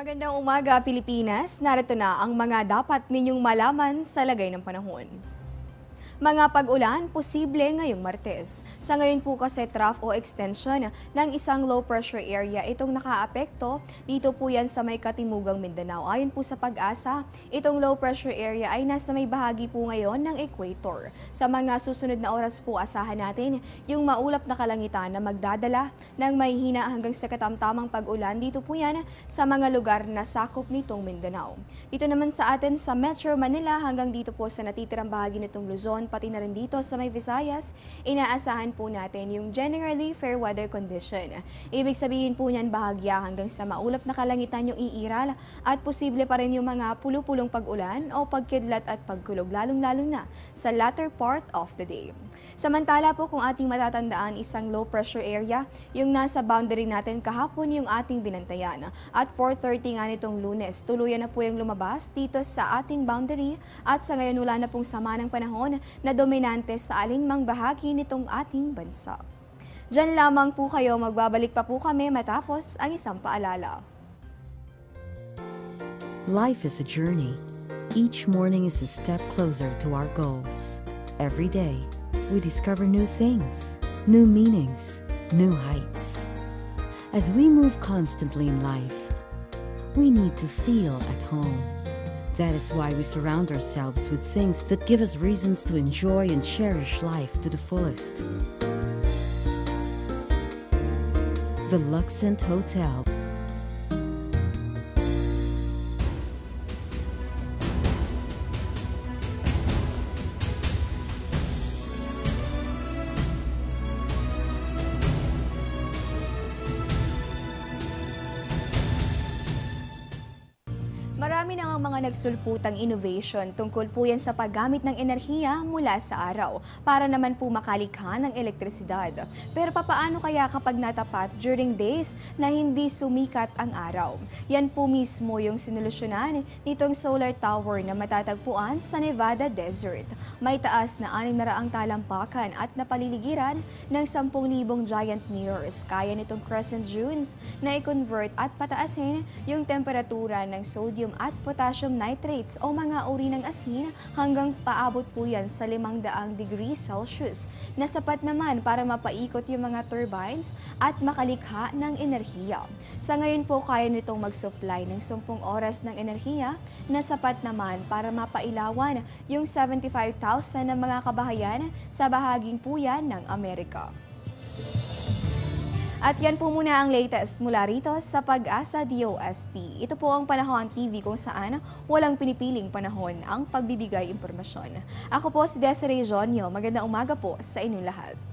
Magandang umaga, Pilipinas. Narito na ang mga dapat ninyong malaman sa lagay ng panahon. Mga pag-ulan, posible ngayong Martes. Sa ngayon po kasi trough o extension ng isang low pressure area itong nakaapekto. Dito po yan sa may katimugang Mindanao. Ayon po sa Pag-asa, itong low pressure area ay nasa may bahagi po ngayon ng equator. Sa mga susunod na oras po, asahan natin yung maulap na kalangitan na magdadala ng may hina hanggang sa katamtamang pag-ulan. Dito po yan sa mga lugar na sakop nitong Mindanao. Dito naman sa atin sa Metro Manila hanggang dito po sa natitirang bahagi nitong Luzon, pati na rin dito sa may Visayas, inaasahan po natin yung generally fair weather condition. Ibig sabihin po niyan bahagya hanggang sa maulap na kalangitan yung iiral at posible pa rin yung mga pulupulong pag-ulan o pagkidlat at pagkulog, lalong-lalo na sa latter part of the day. Samantala po kung ating matatandaan, isang low pressure area yung nasa boundary natin kahapon yung ating binantayan. At 4:30 nga nitong Lunes, tuluyan na po yung lumabas dito sa ating boundary at sa ngayon wala na pong sama ng panahon na dominante sa alinmang bahagi nitong ating bansa. Diyan lamang po kayo, magbabalik pa po kami matapos ang isang paalala. Life is a journey. Each morning is a step closer to our goals. Every day, we discover new things, new meanings, new heights. As we move constantly in life, we need to feel at home. That is why we surround ourselves with things that give us reasons to enjoy and cherish life to the fullest. The Luxent Hotel. Marami na ang mga nagsulputang innovation tungkol po yan sa paggamit ng enerhiya mula sa araw para naman po makalikha ng elektrisidad. Pero papaano kaya kapag natapat during days na hindi sumikat ang araw? Yan po mismo yung sinolusyonan nitong solar tower na matatagpuan sa Nevada Desert. May taas na 600 talampakan at napaliligiran ng 10,000 giant mirrors. Kaya nitong crescent dunes na i-convert at pataasin yung temperatura ng sodium at potassium nitrates o mga uri ng asin hanggang paabot po yan sa 500 degrees Celsius na sapat naman para mapaikot yung mga turbines at makalikha ng enerhiya. Sa ngayon po kaya nitong mag-supply ng 10 oras ng enerhiya na sapat naman para mapailawan yung 75,000 ng mga kabahayan sa bahaging puyan ng Amerika. At yan po muna ang latest mula rito sa Pag-asa DOST. Ito po ang Panahon TV kung saan walang pinipiling panahon ang pagbibigay impormasyon. Ako po si Desiree Jonio. Magandang umaga po sa inyong lahat.